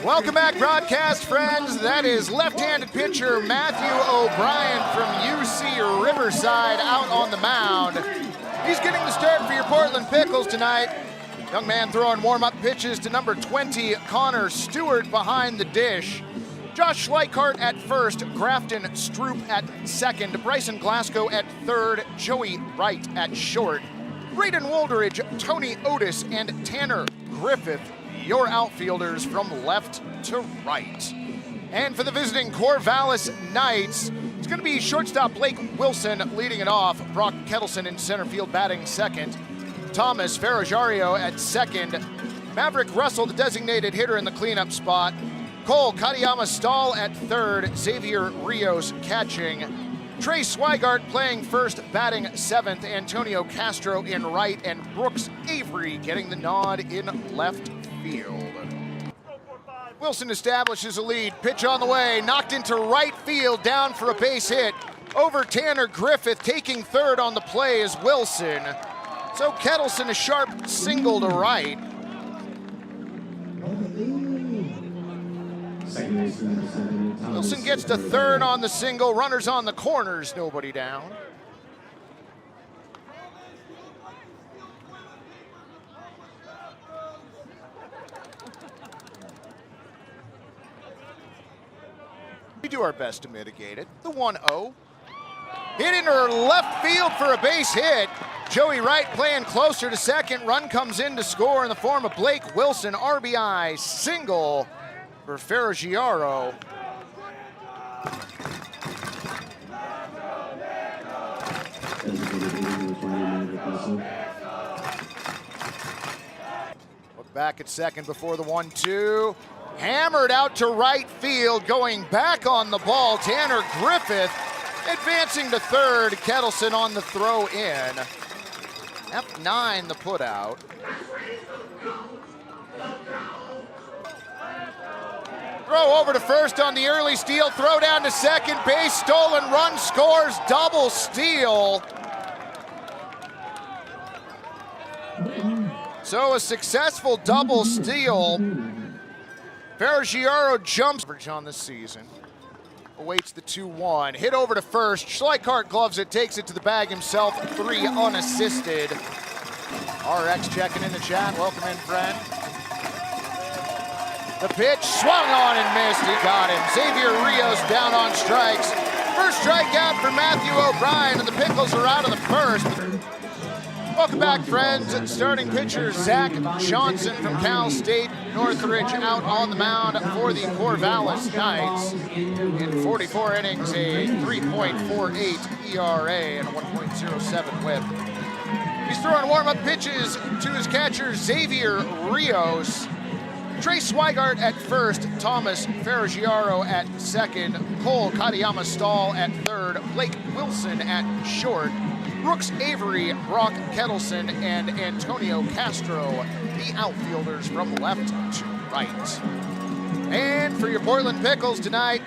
Welcome back, broadcast friends. That is left-handed pitcher Matthew O'Brien from UC Riverside out on the mound. He's getting the start for your Portland Pickles tonight. Young man throwing warm-up pitches to number 20, Connor Stewart behind the dish. Josh Schleichart at first, Grafton Stroop at second, Bryson Glasgow at third, Joey Wright at short, Braden Woldridge, Tony Otis, and Tanner Griffith, your outfielders from left to right. And for the visiting Corvallis Knights, it's going to be shortstop Blake Wilson leading it off, Brock Kettleson in center field batting second, Thomas Ferrojario at second, Maverick Russell, the designated hitter in the cleanup spot, Cole Katayama-Stahl at third, Xavier Rios catching, Trey Swigart playing first, batting seventh, Antonio Castro in right, and Brooks Avery getting the nod in left field. Wilson establishes a lead, pitch on the way, knocked into right field, down for a base hit. Over Tanner Griffith, taking third on the play is Wilson. So Kettleson a sharp single to right. Wilson gets to third on the single, runners on the corners, nobody down. We do our best to mitigate it. The 1-0. Hit into left field for a base hit. Joey Wright playing closer to second. Run comes in to score in the form of Blake Wilson. RBI single for Ferrogiaro. Look back at second before the 1-2. Hammered out to right field, going back on the ball. Tanner Griffith advancing to third. Kettleson on the throw in. F9 the put out. Throw over to first on the early steal. Throw down to second base. Stolen run scores. Double steal. So a successful double steal. Ferrogiaro jumps on this season. Awaits the 2-1. Hit over to first. Schleichart gloves it, takes it to the bag himself. 3 unassisted. RX checking in the chat. Welcome in, friend. The pitch swung on and missed. He got him. Xavier Rios down on strikes. First strikeout for Matthew O'Brien, and the Pickles are out of the first. Welcome back, friends. Starting pitcher Zach Johnson from Cal State Northridge out on the mound for the Corvallis Knights. In 44 innings, a 3.48 ERA and a 1.07 whip. He's throwing warm-up pitches to his catcher Xavier Rios. Trey Swigart at first, Thomas Ferrogiaro at second, Cole Katayama-Stahl at third, Blake Wilson at short, Brooks Avery, Brock Kettleson, and Antonio Castro, the outfielders from left to right. And for your Portland Pickles tonight,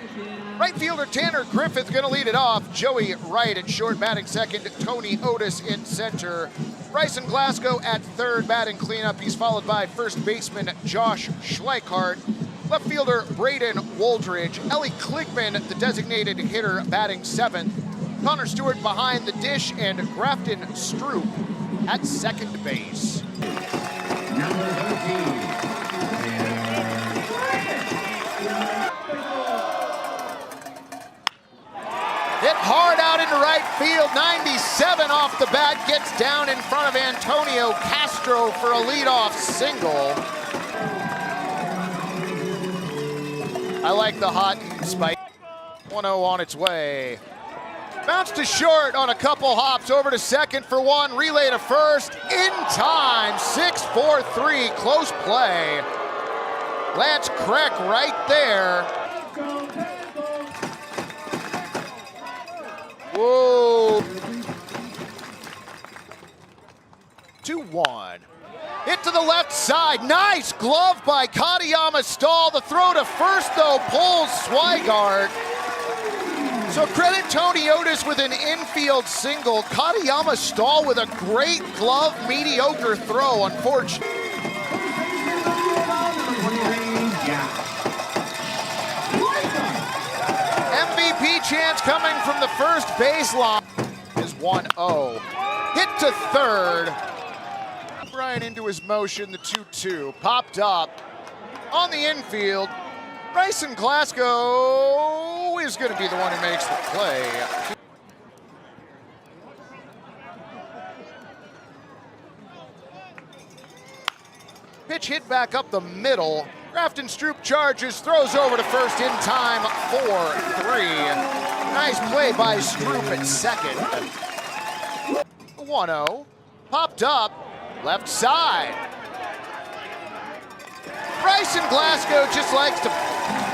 right fielder Tanner Griffith gonna lead it off. Joey Wright at short, batting second. Tony Otis in center. Bryson Glasgow at third, batting cleanup. He's followed by first baseman Josh Schleichart. Left fielder Braden Woldridge. Ellie Kligman, the designated hitter, batting seventh. Connor Stewart behind the dish, and Grafton Stroop at second base. Number 13. Hit hard out into right field, 97 off the bat, gets down in front of Antonio Castro for a leadoff single. I like the hot and spicy. 1-0 on its way. Bounce to short on a couple hops, over to second for one, relay to first, in time, 6-4-3, close play. Lance Kreck right there. Whoa. 2-1. Hit to the left side. Nice glove by Katayama-Stahl. The throw to first, though, pulls Swigart. So credit Tony Otis with an infield single. Katayama-Stahl with a great glove, mediocre throw, unfortunately. chance coming from the first baseline. Is 1-0. Hit to third. Brian into his motion, the 2-2. Popped up on the infield. Bryson Glasgow is going to be the one who makes the play. Pitch hit back up the middle. Grafton Stroop charges, throws over to first in time for 3. Nice play by Stroop at second. 1-0. Popped up, left side. Bryson Glasgow just likes to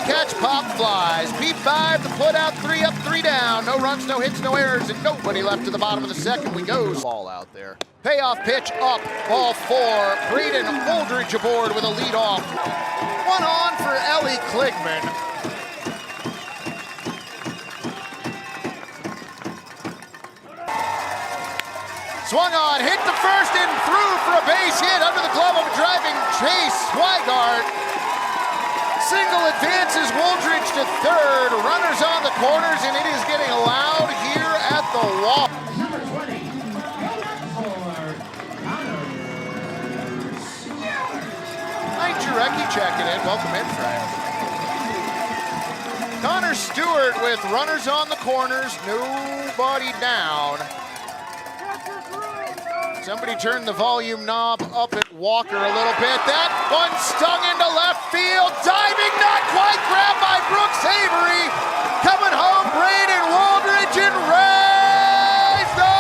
catch pop flies. P5, the put out, 3 up, 3 down. No runs, no hits, no errors, and nobody left to the bottom of the second. We go. Ball out there. Payoff pitch up, ball 4. Braden Holdridge aboard with a lead off. 1 on for Ellie Kligman. Swung on, hit the first and through for a base hit under the glove of a driving Chase Swigart. Single advances Woldridge to third. Runners on the corners, and it is getting loud here at the wall. Number 20, for Mike Jurecki checking in. Welcome in, Frank. Connor Stewart with runners on the corners, nobody down. Somebody turned the volume knob up at Walker a little bit. That one stung into left field. Diving, not quite grabbed by Brooks Avery. Coming home, Braden Woldridge, and raise the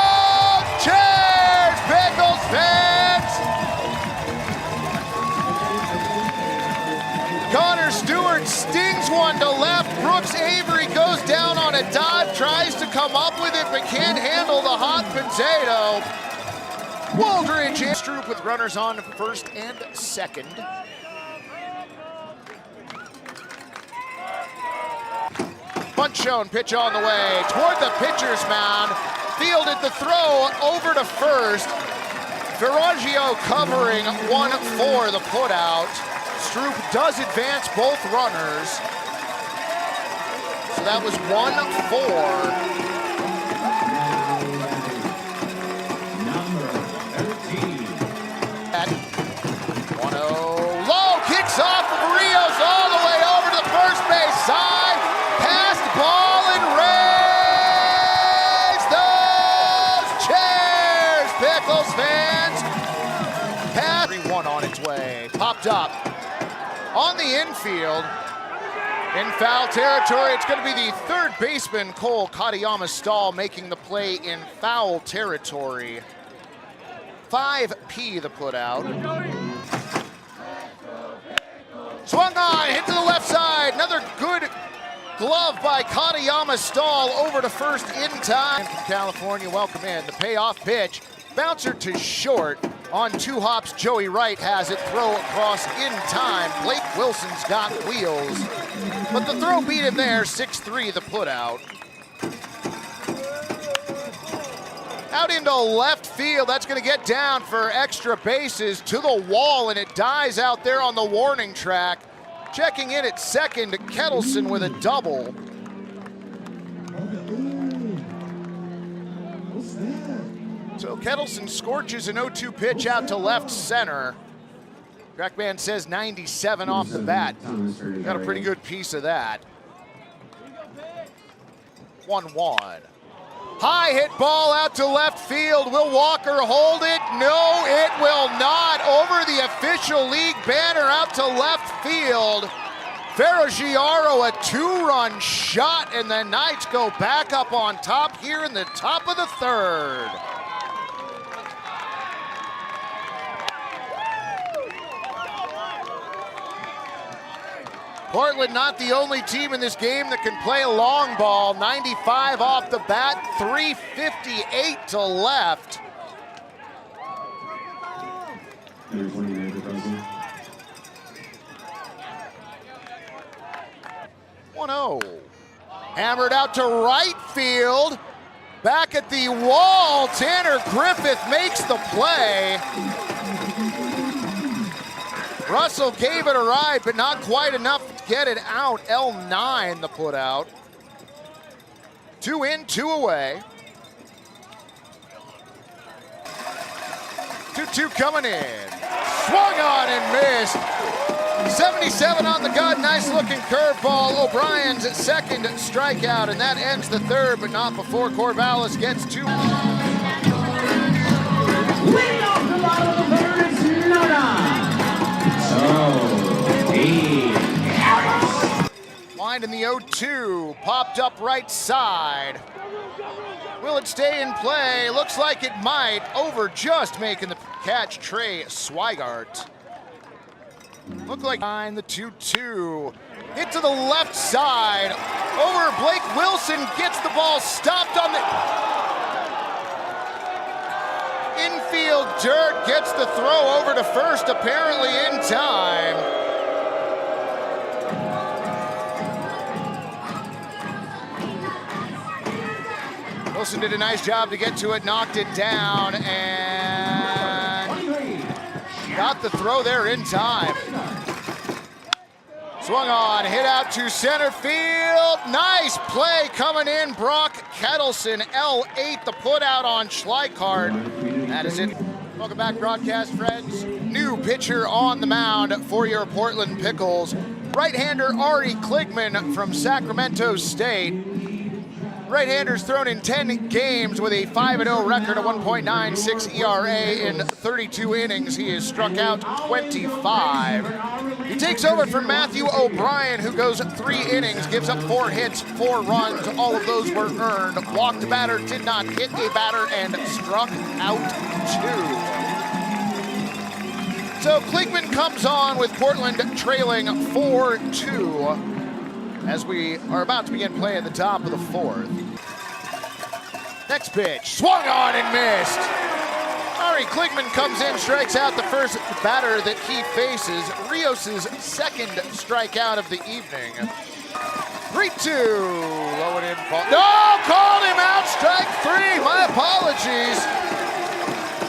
chairs, Pickles fans. Connor Stewart stings one to left. Brooks Avery goes down on a dive, tries to come up with it, but can't handle the hot potato. Woldridge and Stroop with runners on first and second. Bunt shown, pitch on the way toward the pitcher's mound. Fielded the throw over to first. Ferraggio covering 1 for the putout. Stroop does advance both runners. So that was 1-4. Off of Rios all the way over to the first base side. Pass the ball and raise those chairs, Pickles fans. Pass 3-1 on its way. Popped up on the infield. In foul territory, it's going to be the third baseman, Cole Katayama-Stahl, making the play in foul territory. 5P the put out. Swung on, hit to the left side. Another good glove by Katayama-Stahl over to first in time. From California, welcome in. The payoff pitch. Bouncer to short. On 2 hops, Joey Wright has it. Throw across in time. Blake Wilson's got wheels. But the throw beat him there. 6-3 the put out. Out into left field. That's going to get down for extra bases to the wall, and it dies out there on the warning track. Checking in at second, Kettleson with a double. So Kettleson scorches an 0-2 pitch out to left center. Trackman says 97 off the bat. Got a pretty good piece of that. 1-1. High hit ball out to left field. Will Walker hold it? No, it will not. Over the official league banner out to left field. Ferraggio, a 2-run shot, and the Knights go back up on top here in the top of the third. Portland not the only team in this game that can play a long ball. 95 off the bat, 358 to left. 1-0. Hammered out to right field. Back at the wall, Tanner Griffith makes the play. Russell gave it a ride, but not quite enough to get it out. L9 the put out. 2 in, 2 away. 2-2 coming in. Swung on and missed. 77 on the gun. Nice looking curveball. O'Brien's second strikeout, and that ends the third, but not before Corvallis gets 2. Leading off the bottom of the third is Line in the 0-2, popped up right side. Will it stay in play? Looks like it might. Over just making the catch, Trey Swigart. Look like behind the 2-2. Hit to the left side. Over, Blake Wilson gets the ball stopped on the infield dirt, gets the throw over to first, apparently in time. Wilson did a nice job to get to it, knocked it down, and got the throw there in time. Swung on, hit out to center field. Nice play coming in. Brock Kettleson, L8, the put out on Schleikart. That is it. Welcome back, broadcast friends. New pitcher on the mound for your Portland Pickles. Right-hander Ari Kligman from Sacramento State. Right-hander's thrown in 10 games with a 5-0 record, a 1.96 ERA in 32 innings. He has struck out 25. He takes over from Matthew O'Brien, who goes 3 innings, gives up 4 hits, 4 runs. All of those were earned. Walked a batter, did not hit a batter, and struck out 2. So Kligman comes on with Portland trailing 4-2. As we are about to begin play at the top of the 4th. Next pitch, swung on and missed. Ari Kligman comes in, strikes out the first batter that he faces. Rios' second strikeout of the evening. 3-2, low and in ball. No, called him out, strike 3, my apologies.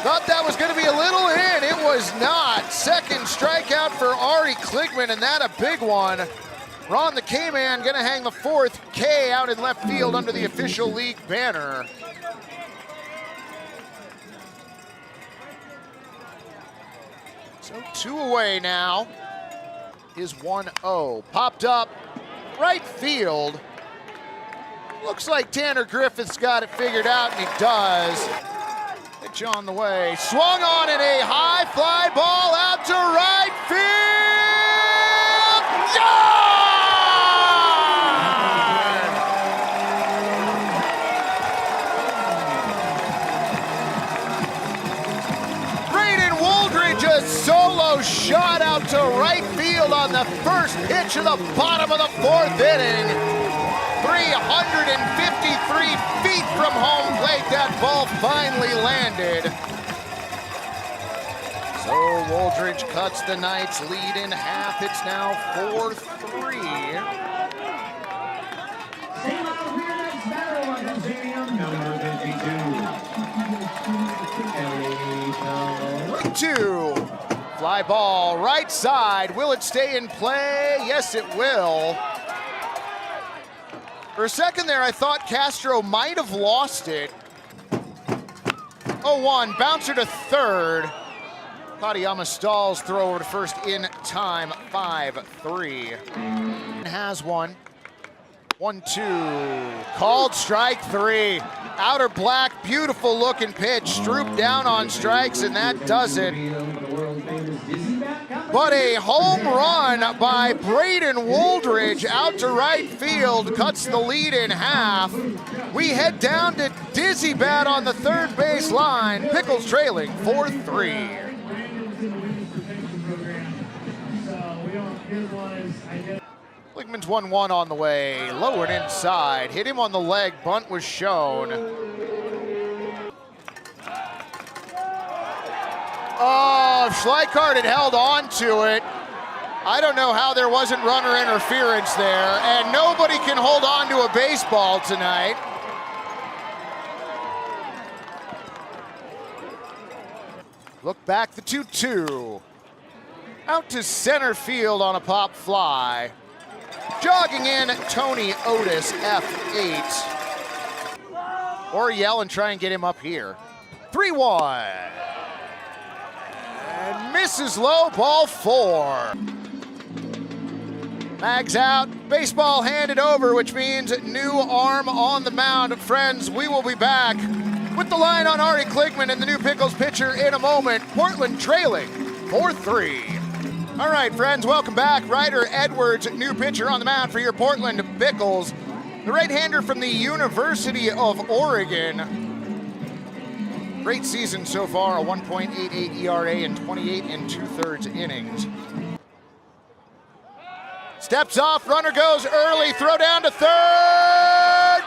Thought that was gonna be a little in, it was not. Second strikeout for Ari Kligman, and that a big one. Ron the K-Man gonna hang the 4th K out in left field under the official league banner. So 2 away now is 1-0. Popped up right field. Looks like Tanner Griffith's got it figured out, and he does. Pitch on the way. Swung on in a high fly ball out to right field. Yeah! Solo shot out to right field on the first pitch of the bottom of the 4th inning. 353 feet from home plate, that ball finally landed. So Wooldridge cuts the Knights lead in half. It's now 4-3. Two. Fly ball right side. Will it stay in play? Yes, it will. For a second there, I thought Castro might have lost it. 0-1, bouncer to third. Katayama stalls, throw over to first in time, 5-3. Has one. 1-2, called strike 3. Outer black, beautiful looking pitch. Stroop down on strikes, and that does it. But a home run by Braden Wooldridge out to right field cuts the lead in half. We head down to Dizzy Bat on the third base line. Pickles trailing 4-3. Kligman's 1-1 on the way, low and inside. Hit him on the leg, bunt was shown. Oh, if Schleikart had held on to it, I don't know how there wasn't runner interference there, and nobody can hold on to a baseball tonight. Look back, the 2-2. Out to center field on a pop fly. Jogging in, Tony Otis, F8. or yell and try and get him up here. 3-1. And misses low, ball 4. Mags out, baseball handed over, which means new arm on the mound. Friends, we will be back with the line on Ari Kligman and the new Pickles pitcher in a moment. Portland trailing 4-3. All right, friends, welcome back. Ryder Edwards, new pitcher on the mound for your Portland Pickles. The right-hander from the University of Oregon. Great season so far, a 1.88 ERA in 28 2/3 innings. Steps off, runner goes early, throw down to third.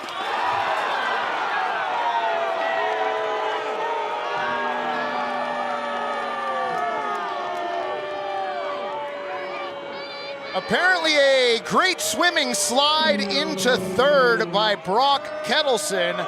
Apparently a great swimming slide into third by Brock Kettleson.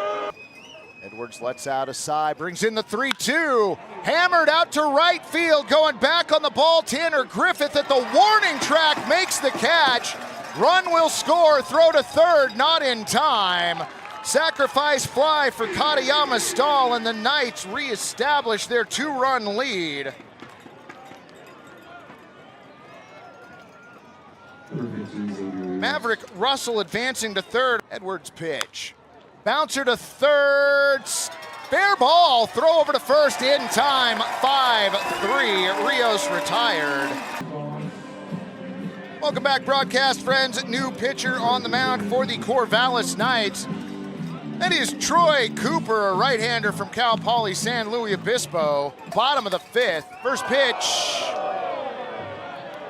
Edwards lets out a sigh, brings in the 3-2. Hammered out to right field, going back on the ball. Tanner Griffith at the warning track makes the catch. Run will score, throw to third, not in time. Sacrifice fly for Katayama Stahl, and the Knights reestablish their 2-run lead. Maverick Russell advancing to third. Edwards pitch. Bouncer to third. Fair ball. Throw over to first in time. 5-3. Rios retired. Welcome back, broadcast friends. New pitcher on the mound for the Corvallis Knights. That is Troy Cooper, a right-hander from Cal Poly San Luis Obispo. Bottom of the 5th. First pitch.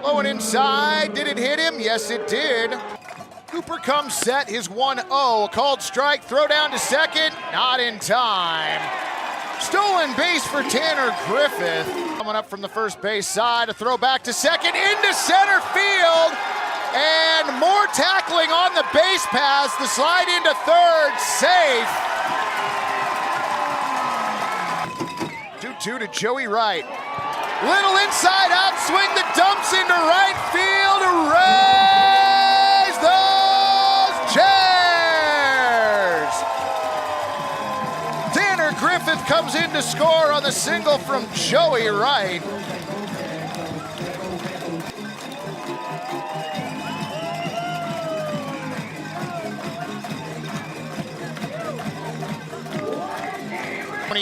Low and inside. Did it hit him? Yes, it did. Cooper comes set, his 1-0. A called strike, throw down to second, not in time. Stolen base for Tanner Griffith. Coming up from the first base side, a throw back to second, into center field. And more tackling on the base pass. The slide into third, safe. 2-2 to Joey Wright. Little inside out swing that dumps into right field. Raise those chairs. Tanner Griffith comes in to score on the single from Joey Wright.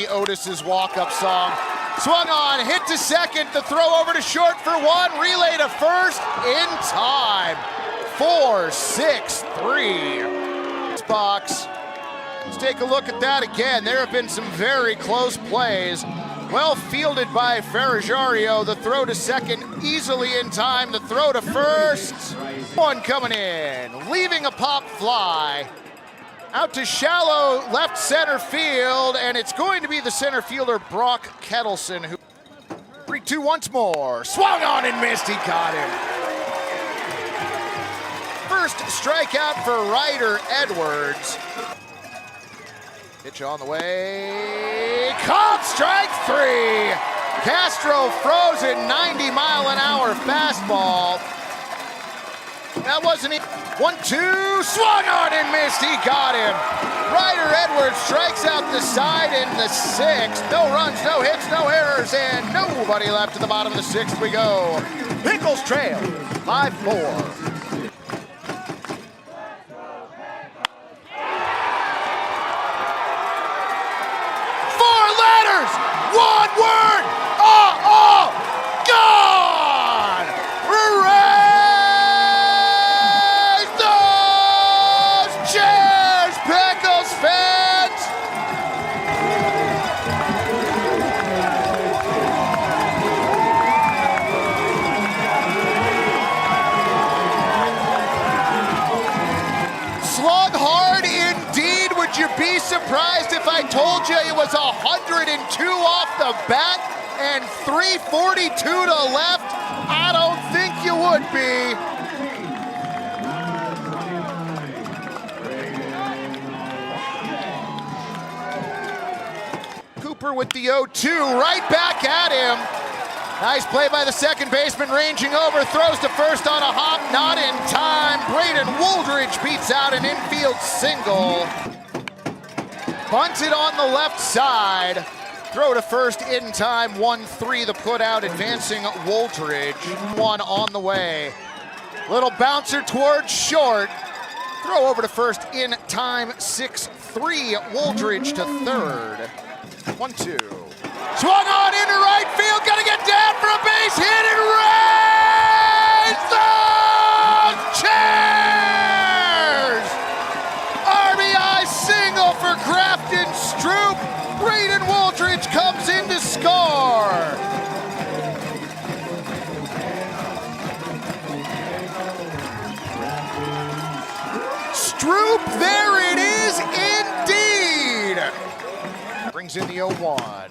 Otis's walk-up song. Swung on, hit to second, the throw over to short for 1, relay to first, in time. 4-6-3. Box. Let's take a look at that again. There have been some very close plays. Well fielded by Ferrajario. The throw to second, easily in time. The throw to first. One coming in, leaving a pop fly. Out to shallow left center field, and it's going to be the center fielder, Brock Kettleson, who 3-2 once more. Swung on and missed, he got him. First strikeout for Ryder Edwards. Pitch on the way, called strike 3. Castro frozen 90-mile-an-hour fastball. That wasn't it. 1-2, swung on and missed, he got him. Ryder Edwards strikes out the side in the 6th. No runs, no hits, no errors, and nobody left to the bottom of the 6th we go. Pickles trail, 5-4. One word, gone! Raise those chairs, Pickles fans! Slug hard indeed. Would you be surprised if I told you it was 102 off the bat and 342 to left? I don't think you would be. Cooper with the 0-2, right back at him. Nice play by the second baseman, ranging over, throws to first on a hop, not in time. Braden Wooldridge beats out an infield single. bunted on the left side. Throw to first in time, 1-3 the put out, advancing Woolridge. One on the way. Little bouncer towards short. Throw over to first in time, 6-3. Woolridge to third. 1-2. Swung on into right field, gonna get down for a base hit and raise the chairs! RBI single for Grafton Stroop. Braden Woolridge comes in to score. Stroop, there it is indeed. Brings in the 0-1.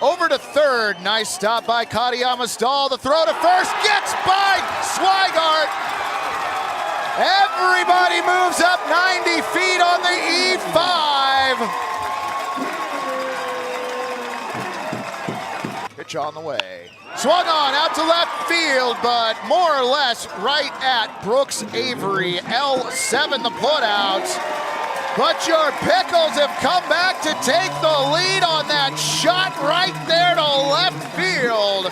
Over to third, nice stop by Katayama Stahl. The throw to first, gets by Swigart. Everybody moves up 90 feet on the E5. Pitch on the way. Swung on out to left field, but more or less right at Brooks Avery. L7 the putouts. But your Pickles have come back to take the lead on that shot right there to left field.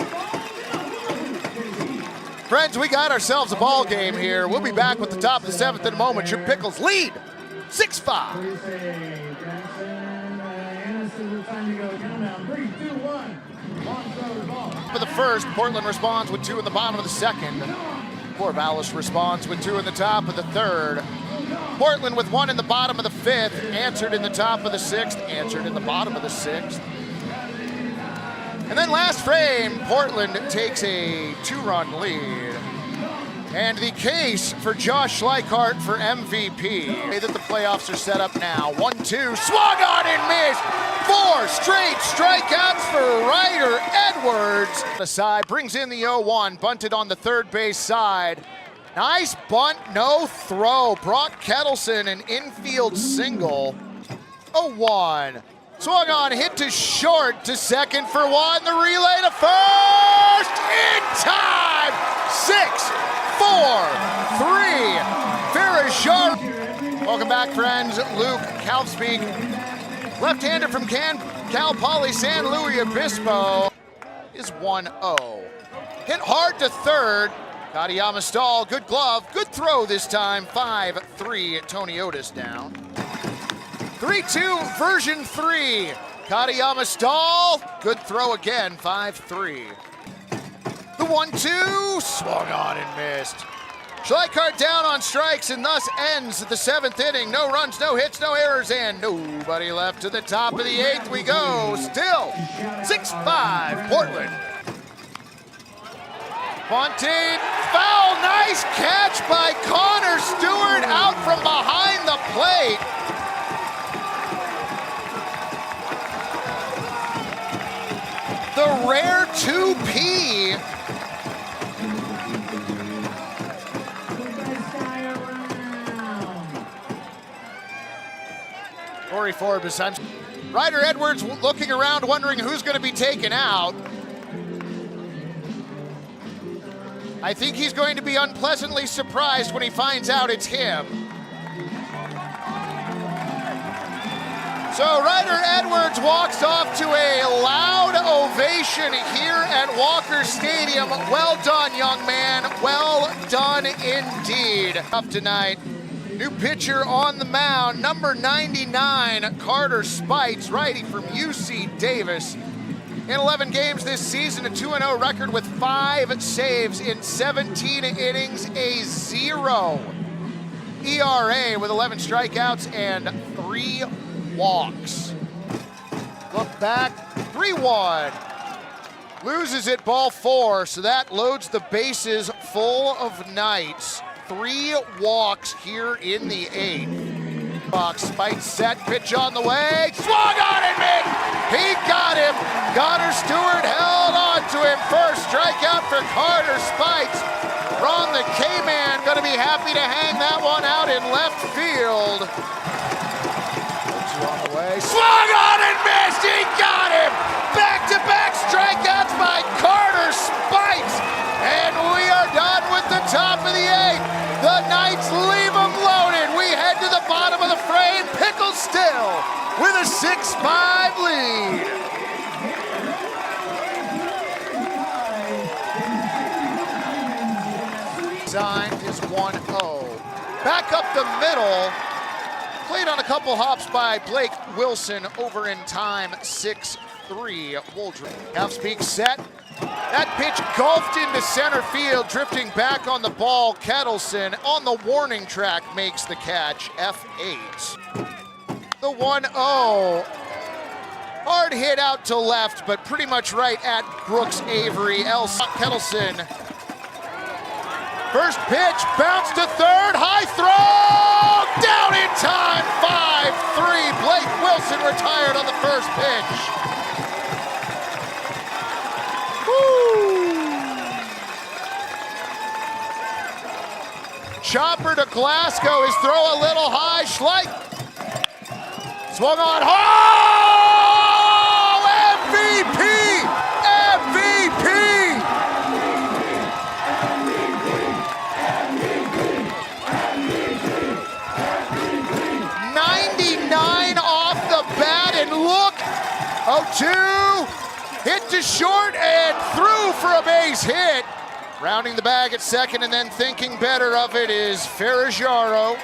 Friends, we got ourselves a ball game here. We'll be back with the top of the seventh in a moment. Your Pickles lead 6-5. For the first, Portland responds with 2 in the bottom of the second. Corvallis responds with 2 in the top of the third. Portland with 1 in the bottom of the fifth, answered in the top of the sixth, answered in the bottom of the sixth. And then last frame, Portland takes a 2-run lead. And the case for Josh Schleichart for MVP. That the playoffs are set up now. 1-2, swung on and missed. 4 straight strikeouts for Ryder Edwards. The side brings in the 0-1, bunted on the third base side. Nice bunt, no throw. Brock Kettleson, an infield single. 0-1. Swung on, hit to short, to second for 1. The relay to first, in time. 6-4-3. Ferrajar. Welcome back, friends. Luke Kalfspeak, left-hander from Cal Poly San Luis Obispo, is 1-0. Hit hard to third. Katayama Stahl, good glove, good throw this time. 5-3, Tony Otis down. 3-2, version 3. Katayama Stahl, good throw again, 5-3. The 1-2, swung on and missed. Schleichart down on strikes and thus ends the 7th inning. No runs, no hits, no errors, and nobody left. To the top of the 8th we go. Still 6-5, Portland. Bunting, foul, nice catch by Connor Stewart out from behind the plate. The rare 2P. Corey Forbes. Ryder Edwards looking around, wondering who's going to be taken out. I think he's going to be unpleasantly surprised when he finds out it's him. So Ryder Edwards walks off to a loud ovation here at Walker Stadium. Well done, young man. Well done indeed. Up tonight. New pitcher on the mound, number 99, Carter Spites, righty from UC Davis. In 11 games this season, a 2-0 record with 5 saves in 17 innings, a 0 ERA with 11 strikeouts and 3 walks. Look back, 3-1. Loses it, ball 4, so that loads the bases full of Knights. 3 walks here in the 8th. Box, Spites set, pitch on the way, swung on and missed. He got him. Connor Stewart held on to him first. Strikeout for Carter Spites. Ron the K-Man gonna be happy to hang that one out in left field. On the way, swung on and missed. He got him. Back-to-back strikeouts by Carter Spites. And we are done with the top of the 8th. The Knights leave them loaded. We head to the bottom of the frame. Pickles still with a 6-5 lead. Signed his 1-0. Back up the middle. Played on a couple hops by Blake Wilson, over in time 6-3. Wooldridge. Half-speak set. That pitch golfed into center field, drifting back on the ball. Kettleson on the warning track makes the catch, F8. The 1-0. Hard hit out to left, but pretty much right at Brooks Avery. Kettleson. First pitch, bounce to third, high throw, down in time, 5-3. Blake Wilson retired on the first pitch. Woo! Chopper to Glasgow, his throw a little high, Schleich. Swung on, oh! MVP! MVP! 99 off the bat, and look, 0-2, hit to short and through for a base hit. Rounding the bag at second and then thinking better of it is Ferraggiaro.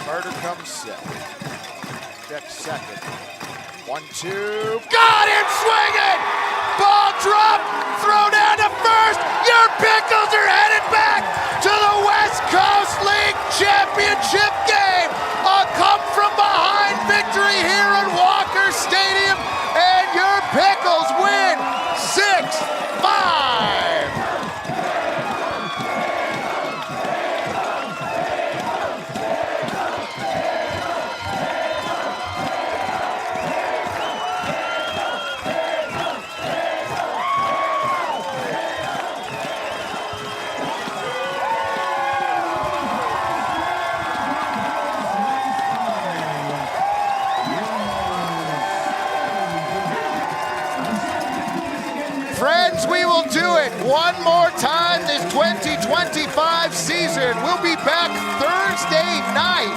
Carter comes set. Check second. 1-2, got him swinging! Ball drop, throw down to first. Your Pickles are headed back to the West Coast League Championship game. A come-from-behind victory here at Walker Stadium, and your Pickles win 6-5. Friends, we will do it one more time this 2025 season. We'll be back Thursday night.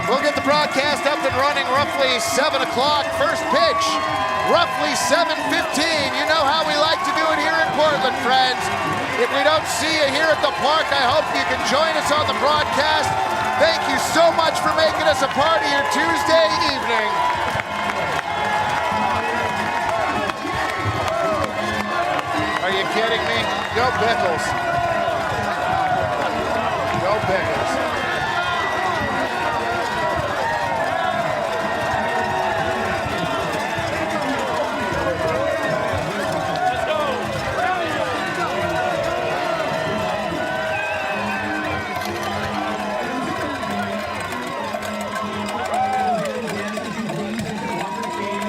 We'll get the broadcast up and running roughly 7 o'clock. First pitch, roughly 7:15. You know how we like to do it here in Portland, friends. If we don't see you here at the park, I hope you can join us on the broadcast. Thank you so much for making us a part of your Tuesday evening. Are you kidding me? Go Pickles.